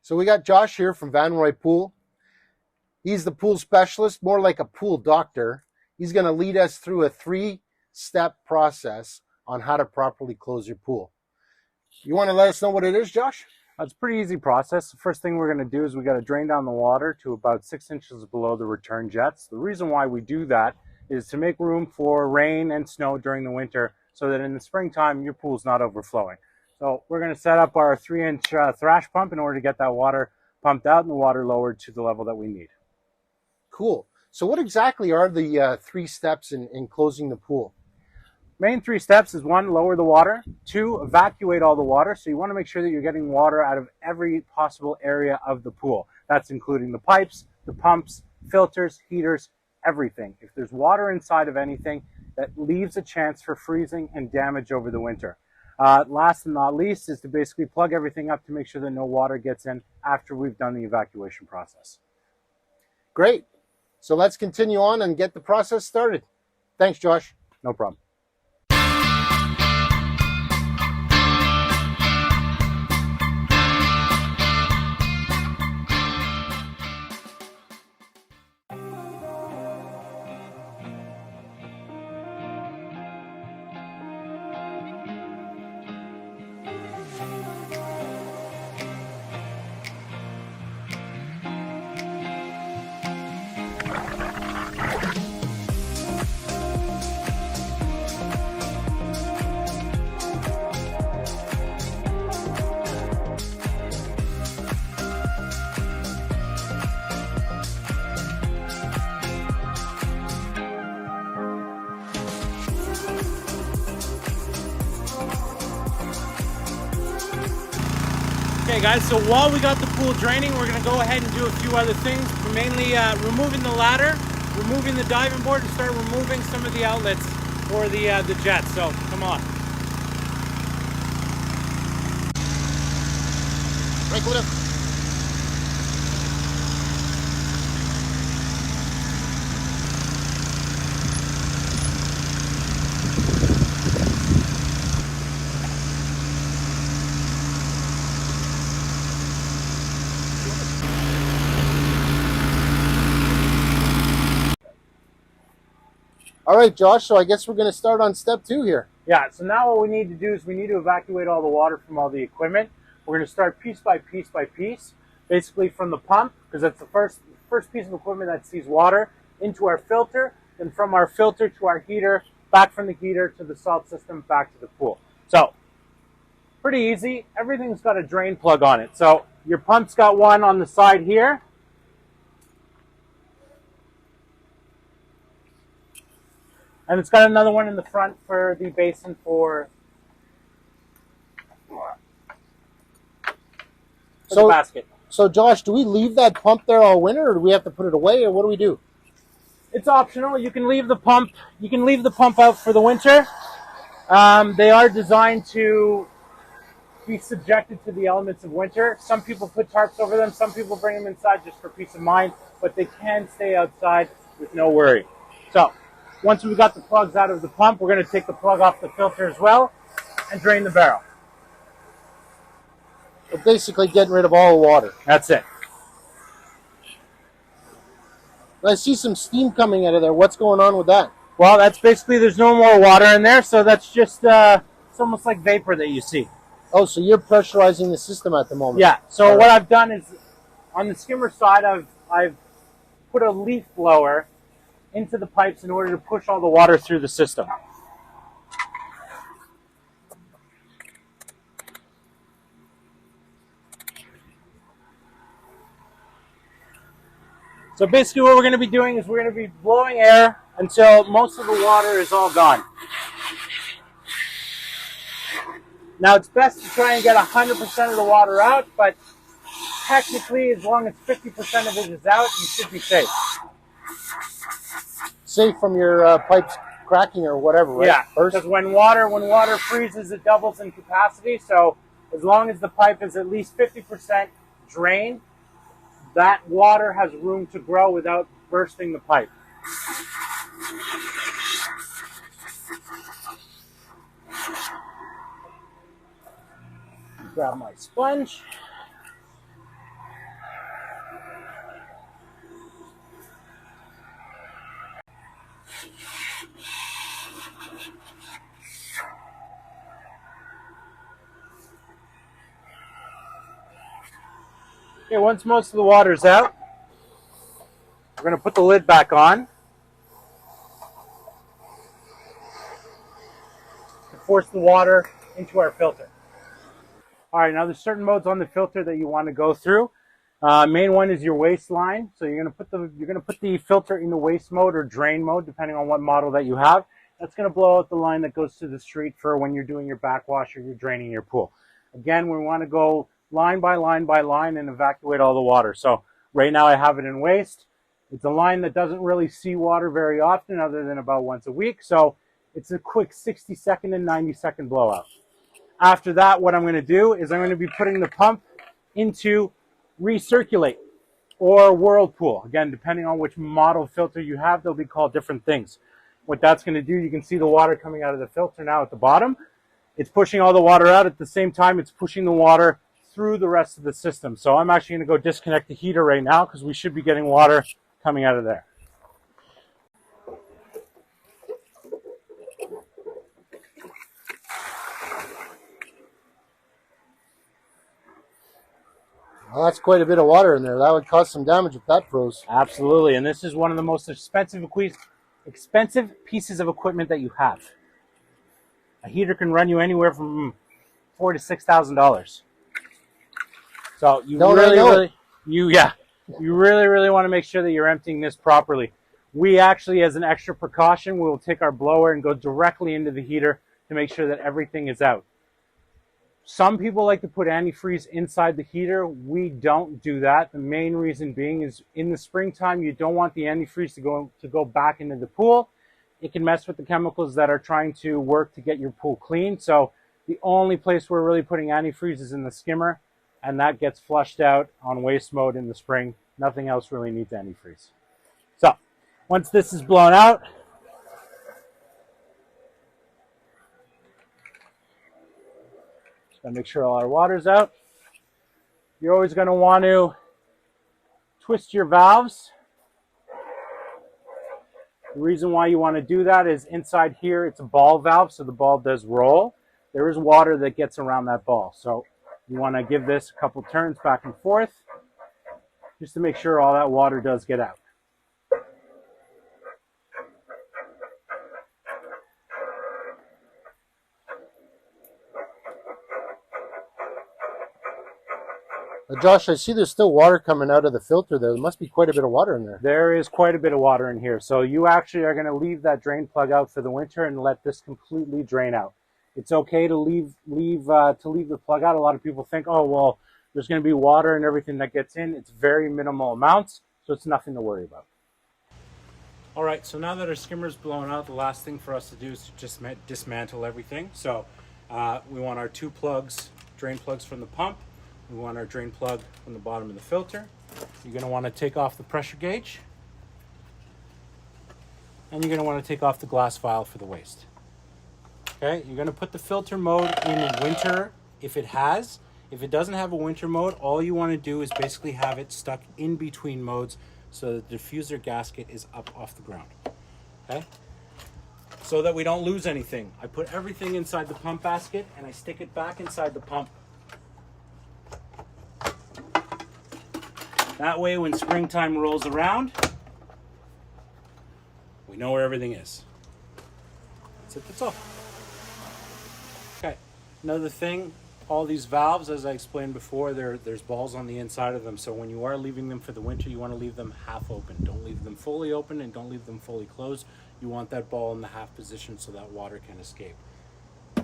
So we got Josh here from Van Roy Pool. He's the pool specialist, more like a pool doctor. He's going to lead us through a 3-step process on how to properly close your pool. You want to let us know what it is, Josh? It's a pretty easy process. The first thing we're going to do is we got to drain down the water to about 6 inches below the return jets. The reason why we do that is to make room for rain and snow during the winter so that in the springtime your pool's not overflowing. So we're going to set up our 3-inch thrash pump in order to get that water pumped out and the water lowered to the level that we need. Cool. So what exactly are the 3 steps in closing the pool? Main 3 steps is 1, lower the water, 2, evacuate all the water. So you want to make sure that you're getting water out of every possible area of the pool. That's including the pipes, the pumps, filters, heaters, everything. If there's water inside of anything, that leaves a chance for freezing and damage over the winter. Last and not least is to basically plug everything up to make sure that no water gets in after we've done the evacuation process. Great. So let's continue on and get the process started. Thanks, Josh. No problem. Okay guys, so while we got the pool draining, we're going to go ahead and do a few other things, mainly removing the ladder, removing the diving board, and start removing some of the outlets for the jets. So come on. Right, go down. All right, Josh, so I guess we're going to start on step 2 here. Yeah, so now what we need to do is we need to evacuate all the water from all the equipment. We're going to start piece by piece by piece, basically from the pump, because that's the first piece of equipment that sees water, into our filter, then from our filter to our heater, back from the heater to the salt system, back to the pool. So, pretty easy. Everything's got a drain plug on it. So, your pump's got one on the side here. And it's got another one in the front for the basin for the basket. So Josh, do we leave that pump there all winter, or do we have to put it away, or what do we do? It's optional. You can leave the pump. You can leave the pump out for the winter. They are designed to be subjected to the elements of winter. Some people put tarps over them. Some people bring them inside just for peace of mind, but they can stay outside with no worry. So, once we've got the plugs out of the pump, we're going to take the plug off the filter as well and drain the barrel. We're basically getting rid of all the water. That's it. I see some steam coming out of there. What's going on with that? Well, that's basically, there's no more water in there, so that's just, it's almost like vapor that you see. Oh, so you're pressurizing the system at the moment. Yeah, so what I've done is, on the skimmer side, I've put a leaf blower into the pipes in order to push all the water through the system. So basically what we're going to be doing is we're going to be blowing air until most of the water is all gone. Now it's best to try and get 100% of the water out, but technically as long as 50% of it is out, you should be safe. Safe from your pipes cracking or whatever, right? Yeah, because when water freezes, it doubles in capacity. So as long as the pipe is at least 50% drained, that water has room to grow without bursting the pipe. Grab my sponge. Okay, once most of the water's out, we're going to put the lid back on to force the water into our filter. All right, now there's certain modes on the filter that you want to go through. Main one is your waste line. So you're going to put the filter in the waste mode or drain mode, depending on what model that you have. That's going to blow out the line that goes to the street for when you're doing your backwash or you're draining your pool. Again, we want to go line by line by line and evacuate all the water. So right now I have it in waste. It's a line that doesn't really see water very often, other than about once a week. So it's a quick 60-second and 90-second blowout. After that, what I'm going to do is I'm going to be putting the pump into recirculate or whirlpool. Again, depending on which model filter you have, they'll be called different things. What that's going to do, you can see the water coming out of the filter now at the bottom. It's pushing all the water out. At the same time, it's pushing the water through the rest of the system. So I'm actually going to go disconnect the heater right now because we should be getting water coming out of there. Well, that's quite a bit of water in there. That would cause some damage if that froze. Absolutely, and this is one of the most expensive pieces of equipment that you have. A heater can run you anywhere from $4,000 to $6,000. So you really want to make sure that you're emptying this properly. We actually, as an extra precaution, we will take our blower and go directly into the heater to make sure that everything is out. Some people like to put antifreeze inside the heater. We don't do that. The main reason being is in the springtime, you don't want the antifreeze to go back into the pool. It can mess with the chemicals that are trying to work to get your pool clean. So the only place we're really putting antifreeze is in the skimmer, and that gets flushed out on waste mode in the spring. Nothing else really needs antifreeze. So once this is blown out, gotta make sure all our water's out. You're always going to want to twist your valves. The reason why you want to do that is inside here it's a ball valve, so the ball does roll. There is water that gets around that ball, so you want to give this a couple turns back and forth just to make sure all that water does get out. Josh, I see there's still water coming out of the filter there. There must be quite a bit of water in there. There is quite a bit of water in here. So you actually are going to leave that drain plug out for the winter and let this completely drain out. It's okay to leave the plug out. A lot of people think, oh, well, there's going to be water and everything that gets in. It's very minimal amounts, so it's nothing to worry about. All right, so now that our skimmer's blown out, the last thing for us to do is to just dismantle everything. So we want our two plugs, drain plugs from the pump. We want our drain plug from the bottom of the filter. You're going to want to take off the pressure gauge. And you're going to want to take off the glass vial for the waste. Okay, you're going to put the filter mode in winter if it has. If it doesn't have a winter mode, all you want to do is basically have it stuck in between modes so the diffuser gasket is up off the ground. Okay, so that we don't lose anything. I put everything inside the pump basket and I stick it back inside the pump. That way, when springtime rolls around, we know where everything is. That's it, that's all. Okay, another thing, all these valves, as I explained before, there's balls on the inside of them. So when you are leaving them for the winter, you want to leave them half open. Don't leave them fully open and don't leave them fully closed. You want that ball in the half position so that water can escape.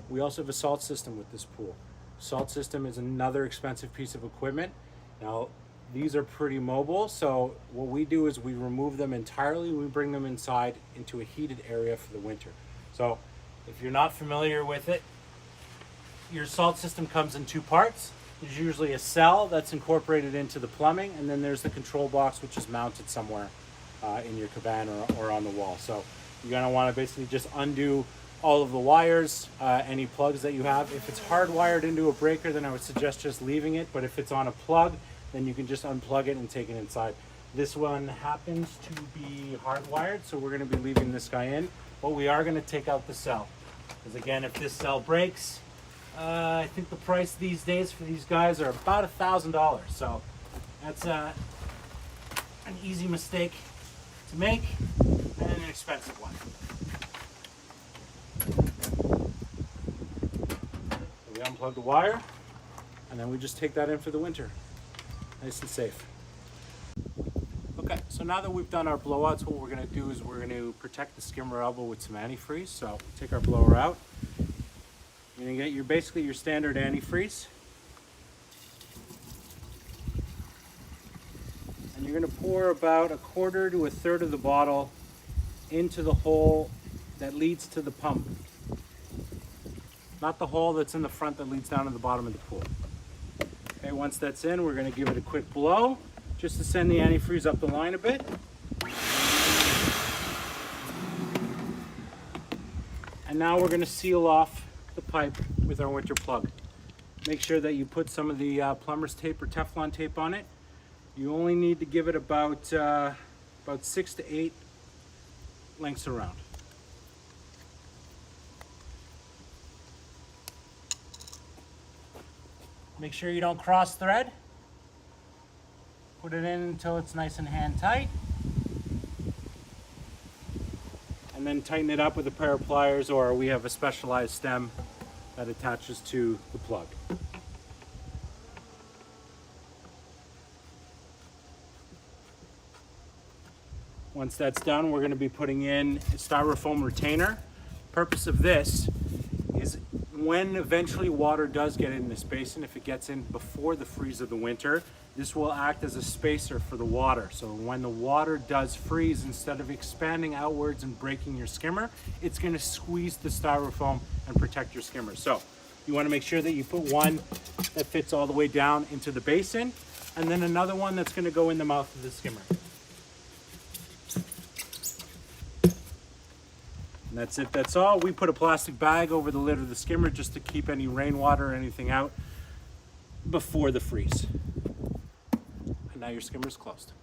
We also have a salt system with this pool. Salt system is another expensive piece of equipment. Now, these are pretty mobile, so what we do is we remove them entirely. We bring them inside into a heated area for the winter. So if you're not familiar with it, your salt system comes in two parts. There's usually a cell that's incorporated into the plumbing, and then there's the control box, which is mounted somewhere in your cabana or on the wall. So you're going to want to basically just undo all of the wires, any plugs that you have. If it's hardwired into a breaker, then I would suggest just leaving it, but if it's on a plug, then you can just unplug it and take it inside. This one happens to be hardwired, so we're going to be leaving this guy in, but we are going to take out the cell. Because again, if this cell breaks, I think the price these days for these guys are about $1,000. So that's an easy mistake to make and an expensive one. So we unplug the wire and then we just take that in for the winter. Nice and safe. Okay, so now that we've done our blowouts, what we're going to do is we're going to protect the skimmer elbow with some antifreeze. So take our blower out. You're going to get basically your standard antifreeze. And you're going to pour about 1/4 to 1/3 of the bottle into the hole that leads to the pump. Not the hole that's in the front that leads down to the bottom of the pool. Okay, once that's in, we're going to give it a quick blow just to send the antifreeze up the line a bit. And now we're going to seal off the pipe with our winter plug. Make sure that you put some of the plumber's tape or Teflon tape on it. You only need to give it about 6 to 8 lengths around. Make sure you don't cross thread. Put it in until it's nice and hand tight. And then tighten it up with a pair of pliers, or we have a specialized stem that attaches to the plug. Once that's done, we're going to be putting in a styrofoam retainer. Purpose of this is when eventually water does get in this basin, if it gets in before the freeze of the winter, this will act as a spacer for the water. So when the water does freeze, instead of expanding outwards and breaking your skimmer, it's going to squeeze the styrofoam and protect your skimmer. So you want to make sure that you put one that fits all the way down into the basin, and then another one that's going to go in the mouth of the skimmer. And that's it, that's all. We put a plastic bag over the lid of the skimmer just to keep any rainwater or anything out before the freeze. And now your skimmer's closed.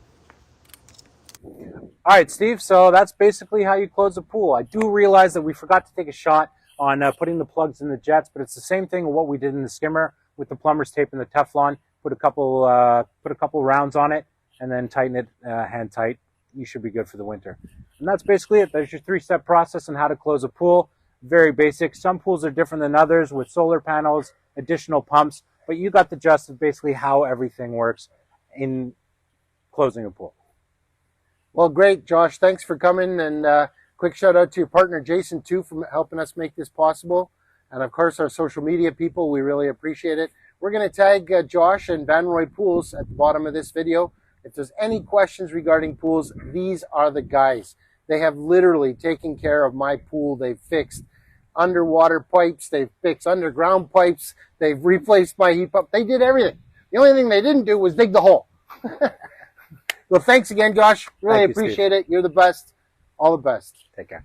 All right, Steve, so that's basically how you close a pool. I do realize that we forgot to take a shot on putting the plugs in the jets, but it's the same thing with what we did in the skimmer with the plumber's tape and the Teflon. Put a couple rounds on it and then tighten it hand tight. You should be good for the winter. And that's basically it. There's your 3-step process on how to close a pool. Very basic. Some pools are different than others with solar panels, additional pumps, but you got the gist of basically how everything works in closing a pool. Well, great, Josh. Thanks for coming, and quick shout out to your partner, Jason, too, for helping us make this possible. And of course, our social media people, we really appreciate it. We're going to tag Josh and Van Roy Pools at the bottom of this video. If there's any questions regarding pools, these are the guys. They have literally taken care of my pool. They've fixed underwater pipes. They've fixed underground pipes. They've replaced my heat pump. They did everything. The only thing they didn't do was dig the hole. Well, thanks again, Josh. Really appreciate it. You're the best. All the best. Take care.